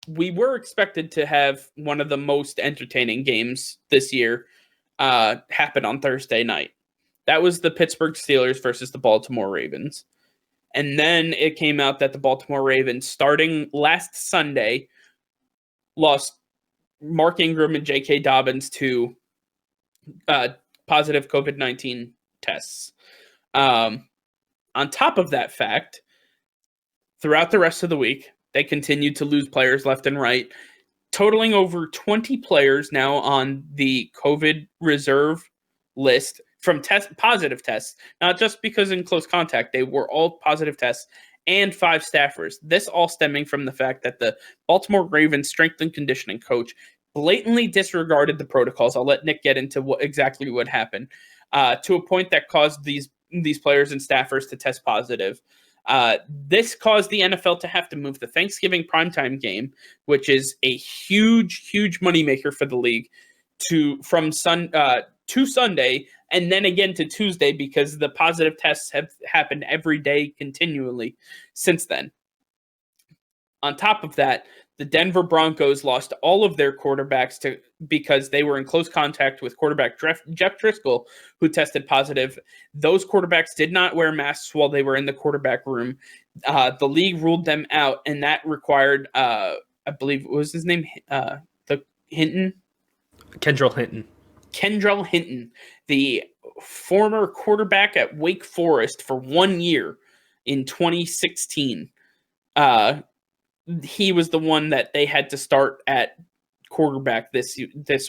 we were expected to have one of the most entertaining games this year happen on Thursday night. That was the Pittsburgh Steelers versus the Baltimore Ravens. And then it came out that the Baltimore Ravens, starting last Sunday, lost Mark Ingram and J.K. Dobbins to positive COVID-19 tests. On top of that fact, throughout the rest of the week, they continued to lose players left and right, totaling over 20 players now on the COVID reserve list from positive tests, not just because in close contact, they were all positive tests, and 5 staffers. This all stemming from the fact that the Baltimore Ravens strength and conditioning coach blatantly disregarded the protocols. I'll let Nick get into exactly what happened, to a point that caused these players and staffers to test positive. This caused the NFL to have to move the Thanksgiving primetime game, which is a huge, huge moneymaker for the league, to Sunday, and then again to Tuesday, because the positive tests have happened every day continually since then. On top of that, the Denver Broncos lost all of their quarterbacks because they were in close contact with quarterback Jeff Driscoll, who tested positive. Those quarterbacks did not wear masks while they were in the quarterback room. The league ruled them out, and that required, I believe, what was his name? Hinton? Kendrell Hinton. Kendrell Hinton, the former quarterback at Wake Forest for 1 year in 2016. He was the one that they had to start at quarterback this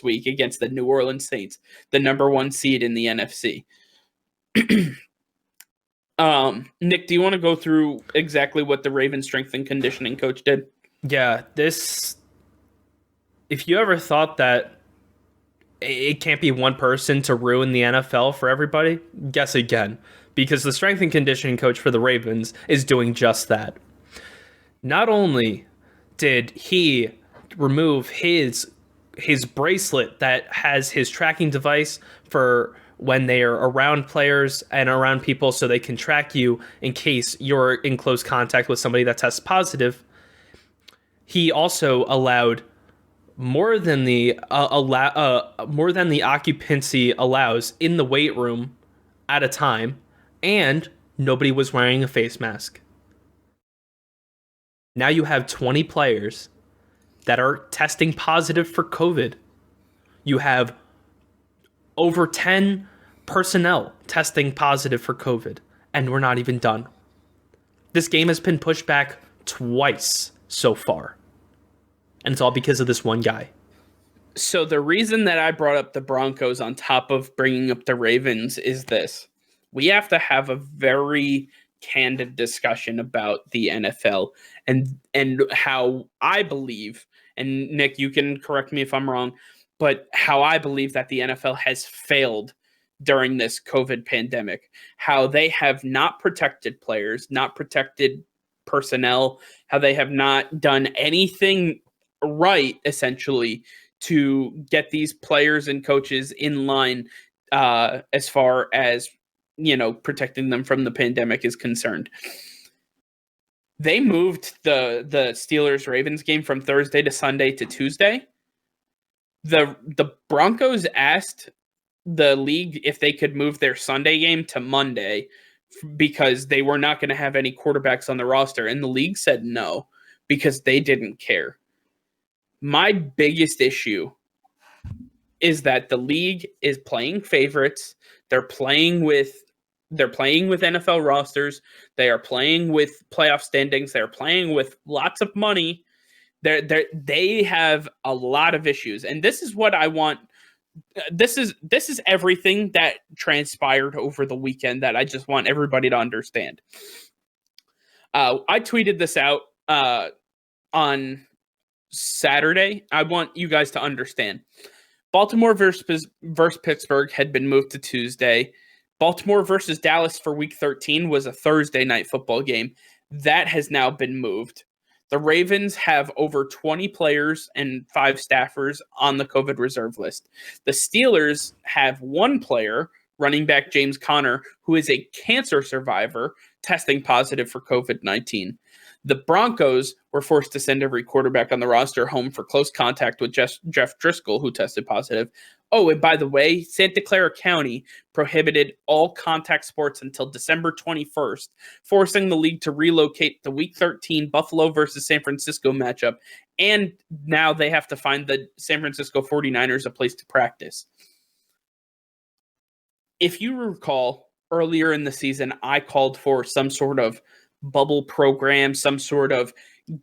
week against the New Orleans Saints, the number 1 seed in the NFC. Nick, do you want to go through exactly what the Ravens strength and conditioning coach did? Yeah, if you ever thought that it can't be one person to ruin the NFL for everybody, guess again, because the strength and conditioning coach for the Ravens is doing just that. Not only did he remove his bracelet that has his tracking device for when they are around players and around people so they can track you in case you're in close contact with somebody that tests positive, he also allowed more than the occupancy allows in the weight room at a time, and nobody was wearing a face mask. Now you have 20 players that are testing positive for COVID. You have over 10 personnel testing positive for COVID, and we're not even done. This game has been pushed back twice so far, and it's all because of this one guy. So the reason that I brought up the Broncos on top of bringing up the Ravens is this. We have to have a very candid discussion about the NFL and how I believe, and Nick, you can correct me if I'm wrong, but how I believe that the NFL has failed during this COVID pandemic, how they have not protected players, not protected personnel, how they have not done anything right, essentially, to get these players and coaches in line as far as, protecting them from the pandemic is concerned. They moved the Steelers-Ravens game from Thursday to Sunday to Tuesday. The Broncos asked the league if they could move their Sunday game to Monday because they were not going to have any quarterbacks on the roster, and the league said no because they didn't care. My biggest issue is that the league is playing favorites. They're playing with NFL rosters. They are playing with playoff standings. They're playing with lots of money. They have a lot of issues, and this is what I want. This is everything that transpired over the weekend that I just want everybody to understand. I tweeted this out on Saturday. I want you guys to understand. Baltimore versus Pittsburgh had been moved to Tuesday. Baltimore versus Dallas for Week 13 was a Thursday night football game. That has now been moved. The Ravens have over 20 players and 5 staffers on the COVID reserve list. The Steelers have 1 player, running back James Conner, who is a cancer survivor, testing positive for COVID-19. The Broncos were forced to send every quarterback on the roster home for close contact with Jeff Driscoll, who tested positive. Oh, and by the way, Santa Clara County prohibited all contact sports until December 21st, forcing the league to relocate the Week 13 Buffalo versus San Francisco matchup. And now they have to find the San Francisco 49ers a place to practice. If you recall, earlier in the season, I called for some sort of bubble program, some sort of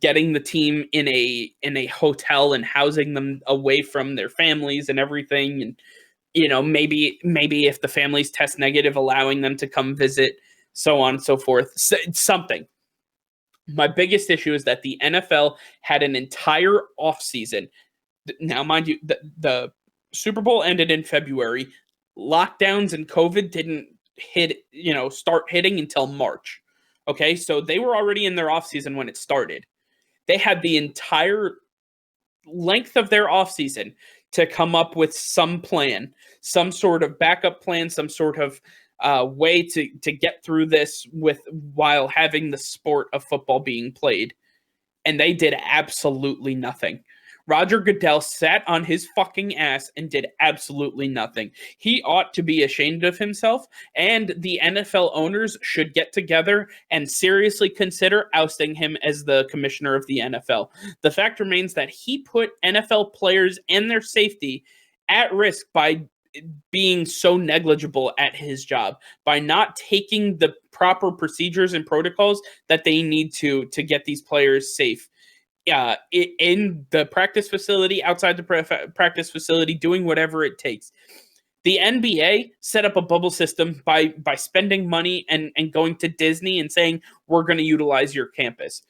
getting the team in a hotel and housing them away from their families and everything, and maybe if the families test negative, allowing them to come visit, so on and so forth. Something. My biggest issue is that the NFL had an entire offseason. Now, mind you, the Super Bowl ended in February. Lockdowns and COVID didn't start hitting until March. Okay, so they were already in their offseason when it started. They had the entire length of their offseason to come up with some plan, some sort of backup plan, some sort of way to get through this while having the sport of football being played. And they did absolutely nothing. Roger Goodell sat on his fucking ass and did absolutely nothing. He ought to be ashamed of himself, and the NFL owners should get together and seriously consider ousting him as the commissioner of the NFL. The fact remains that he put NFL players and their safety at risk by being so negligible at his job, by not taking the proper procedures and protocols that they need to get these players safe. In the practice facility, outside the practice facility, doing whatever it takes. The NBA set up a bubble system by spending money and going to Disney and saying, we're going to utilize your campus.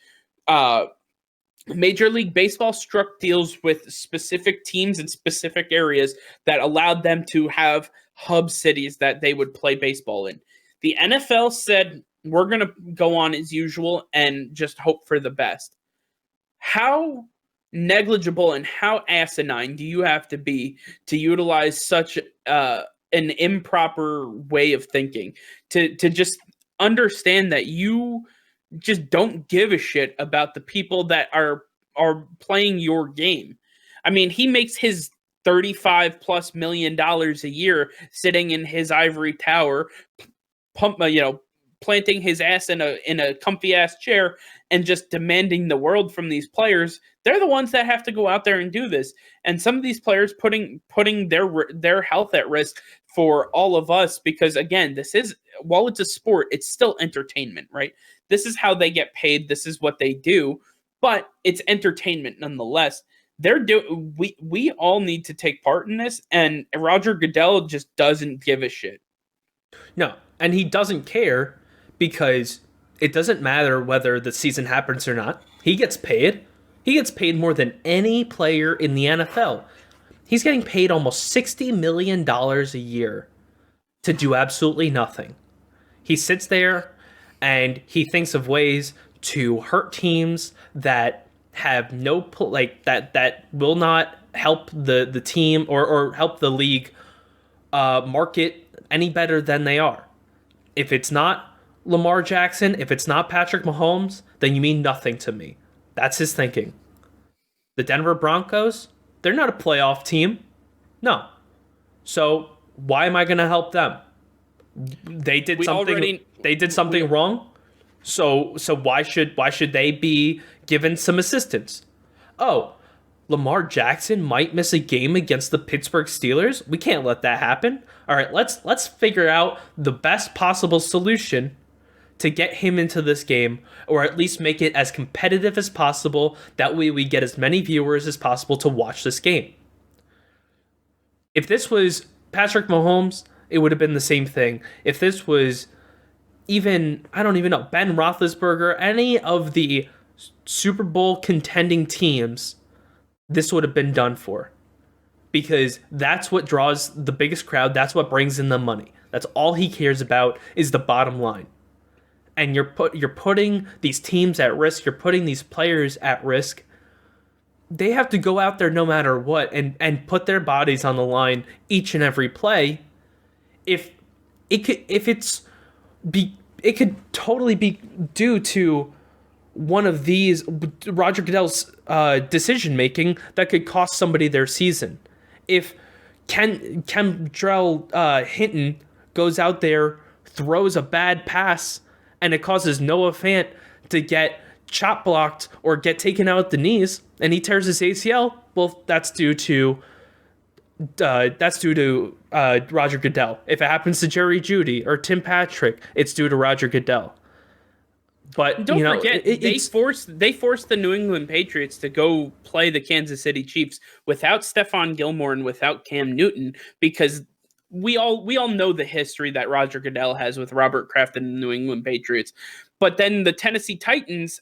Major League Baseball struck deals with specific teams in specific areas that allowed them to have hub cities that they would play baseball in. The NFL said, we're going to go on as usual and just hope for the best. How negligible and how asinine do you have to be to utilize such an improper way of thinking? To just understand that you just don't give a shit about the people that are playing your game. I mean, he makes his $35+ million a year sitting in his ivory tower, planting his ass in a comfy ass chair and just demanding the world from these players. They're the ones that have to go out there and do this. And some of these players putting their health at risk for all of us, because again, while it's a sport, it's still entertainment, right? This is how they get paid. This is what they do, but it's entertainment nonetheless. We all need to take part in this, and Roger Goodell just doesn't give a shit. No, and he doesn't care, because it doesn't matter whether the season happens or not. He gets paid. He gets paid more than any player in the NFL. He's getting paid almost $60 million a year to do absolutely nothing. He sits there and he thinks of ways to hurt teams that have that will not help the team or help the league market any better than they are. If it's not Lamar Jackson, if it's not Patrick Mahomes, then you mean nothing to me. That's his thinking. The Denver Broncos, they're not a playoff team. No. So why am I going to help them? They did something wrong. So why should they be given some assistance? Oh, Lamar Jackson might miss a game against the Pittsburgh Steelers. We can't let that happen. All right, let's figure out the best possible solution to get him into this game, or at least make it as competitive as possible. That way we get as many viewers as possible to watch this game. If this was Patrick Mahomes, it would have been the same thing. If this was even, I don't even know, Ben Roethlisberger, any of the Super Bowl contending teams, this would have been done for. Because that's what draws the biggest crowd. That's what brings in the money. That's all he cares about, is the bottom line. And you're putting these teams at risk. You're putting these players at risk. They have to go out there no matter what and put their bodies on the line each and every play. It could totally be due to one of these Roger Goodell's decision making that could cost somebody their season. If Kendrell Hinton goes out there, throws a bad pass, and it causes Noah Fant to get chop blocked or get taken out at the knees, and he tears his ACL, well, that's due to Roger Goodell. If it happens to Jerry Jeudy or Tim Patrick, it's due to Roger Goodell. But don't forget, they forced the New England Patriots to go play the Kansas City Chiefs without Stephon Gilmore and without Cam Newton, because we all know the history that Roger Goodell has with Robert Kraft and the New England Patriots. But then the Tennessee Titans,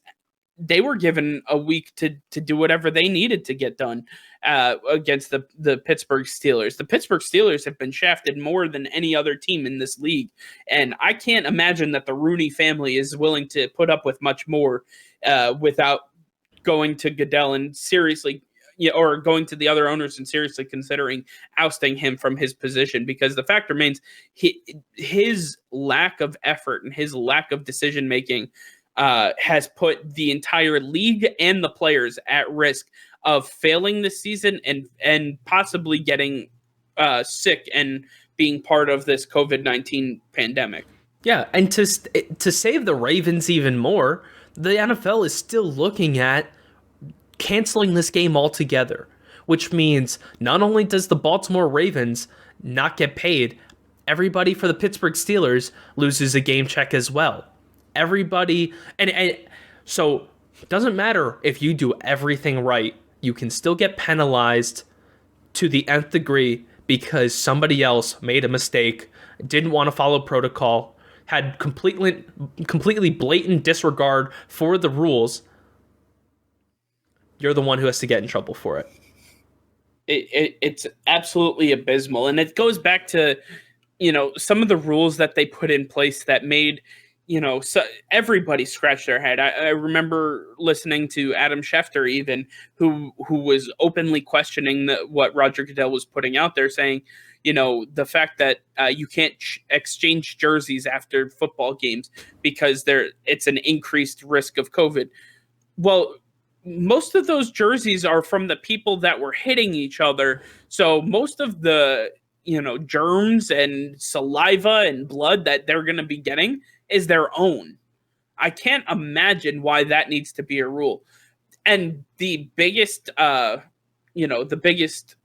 they were given a week to do whatever they needed to get done against the Pittsburgh Steelers. The Pittsburgh Steelers have been shafted more than any other team in this league, and I can't imagine that the Rooney family is willing to put up with much more without going to Goodell and seriously, or going to the other owners and seriously considering ousting him from his position, because the fact remains his lack of effort and his lack of decision making has put the entire league and the players at risk of failing this season and possibly getting sick and being part of this COVID-19 pandemic. Yeah, and to save the Ravens even more, the NFL is still looking at canceling this game altogether, which means not only does the Baltimore Ravens not get paid, everybody for the Pittsburgh Steelers loses a game check as well. Everybody, and so it doesn't matter if you do everything right, you can still get penalized to the nth degree because somebody else made a mistake, didn't want to follow protocol, had completely blatant disregard for the rules. You're the one who has to get in trouble for it. It's absolutely abysmal, and it goes back to some of the rules that they put in place that made so everybody scratched their head. I remember listening to Adam Schefter, even who was openly questioning what Roger Goodell was putting out there, saying, the fact that you can't exchange jerseys after football games because it's an increased risk of COVID. Well, most of those jerseys are from the people that were hitting each other, so most of the germs and saliva and blood that they're going to be getting is their own. I can't imagine why that needs to be a rule. And the biggest, the biggest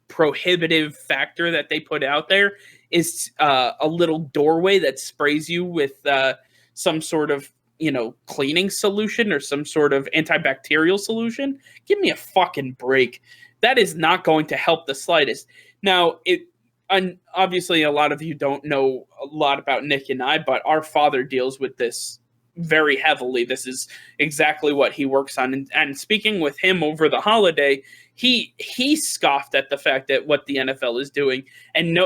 prohibitive factor that they put out there is a little doorway that sprays you with some sort of, cleaning solution or some sort of antibacterial solution. Give me a fucking break. That is not going to help the slightest. Now, and obviously a lot of you don't know a lot about Nick and I, but our father deals with this very heavily. This is exactly what he works on. And speaking with him over the holiday, he scoffed at the fact that what the NFL is doing, and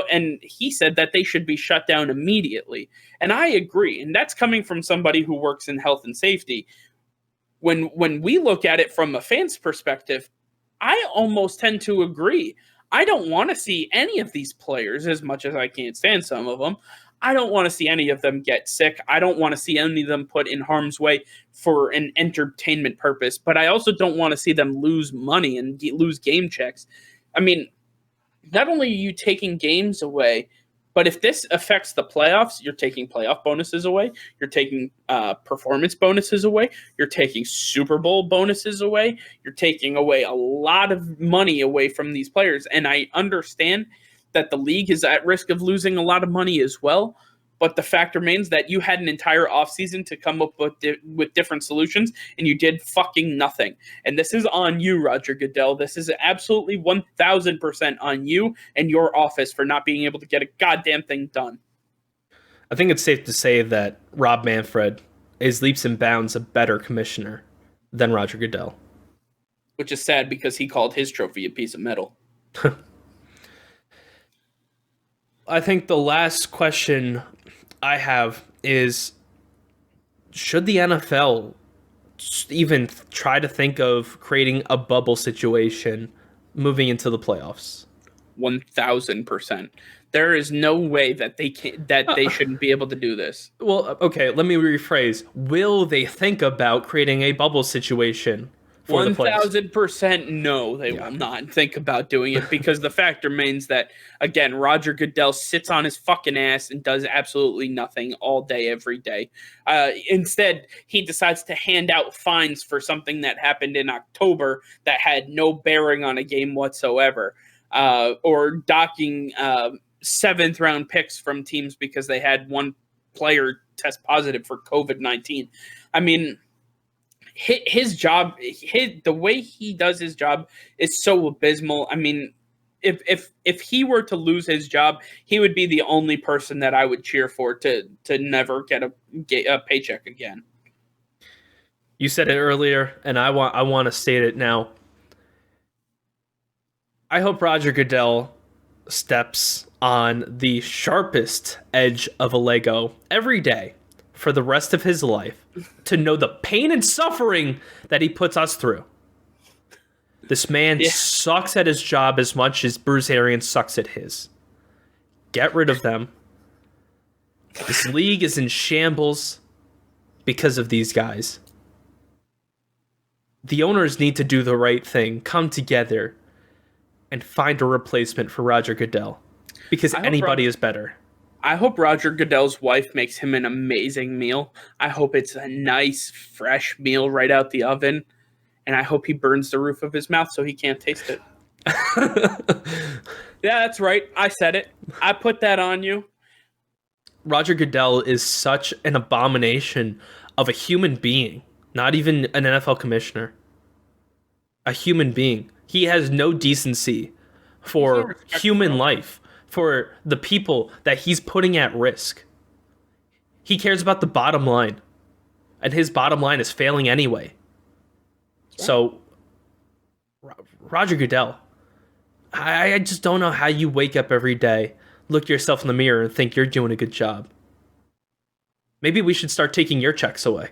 he said that they should be shut down immediately. And I agree. And that's coming from somebody who works in health and safety. When we look at it from a fan's perspective, I almost tend to agree. I don't want to see any of these players, as much as I can't stand some of them. I don't want to see any of them get sick. I don't want to see any of them put in harm's way for an entertainment purpose. But I also don't want to see them lose money and lose game checks. I mean, not only are you taking games away, but if this affects the playoffs, you're taking playoff bonuses away. You're taking performance bonuses away. You're taking Super Bowl bonuses away. You're taking away a lot of money away from these players. And I understand that the league is at risk of losing a lot of money as well. But the fact remains that you had an entire offseason to come up with different solutions, and you did fucking nothing. And this is on you, Roger Goodell. This is absolutely 1,000% on you and your office for not being able to get a goddamn thing done. I think it's safe to say that Rob Manfred is leaps and bounds a better commissioner than Roger Goodell. Which is sad because he called his trophy a piece of metal. I think the last question I have is, should the NFL even try to think of creating a bubble situation moving into the playoffs? 1,000%. There is no way that they shouldn't be able to do this. Well, okay, let me rephrase. Will they think about creating a bubble situation for the players? 1,000% no, they will not think about doing it, because the fact remains that, again, Roger Goodell sits on his fucking ass and does absolutely nothing all day, every day. Instead, he decides to hand out fines for something that happened in October that had no bearing on a game whatsoever, or docking seventh round picks from teams because they had one player test positive for COVID-19. I mean, his job, the way he does his job is so abysmal. I mean, if he were to lose his job, he would be the only person that I would cheer for to never get a paycheck again. You said it earlier, and I want to state it now. I hope Roger Goodell steps on the sharpest edge of a Lego every day for the rest of his life to know the pain and suffering that he puts us through. This man sucks at his job as much as Bruce Arians sucks at his. Get rid of them. This league is in shambles because of these guys. The owners need to do the right thing, come together, and find a replacement for Roger Goodell, because anybody is better. I hope Roger Goodell's wife makes him an amazing meal. I hope it's a nice, fresh meal right out the oven. And I hope he burns the roof of his mouth so he can't taste it. Yeah, that's right. I said it. I put that on you. Roger Goodell is such an abomination of a human being, not even an NFL commissioner. A human being. He has no decency for human life, for the people that he's putting at risk. He cares about the bottom line, and his bottom line is failing anyway. So, Roger Goodell, I just don't know how you wake up every day, look yourself in the mirror, and think you're doing a good job. Maybe we should start taking your checks away.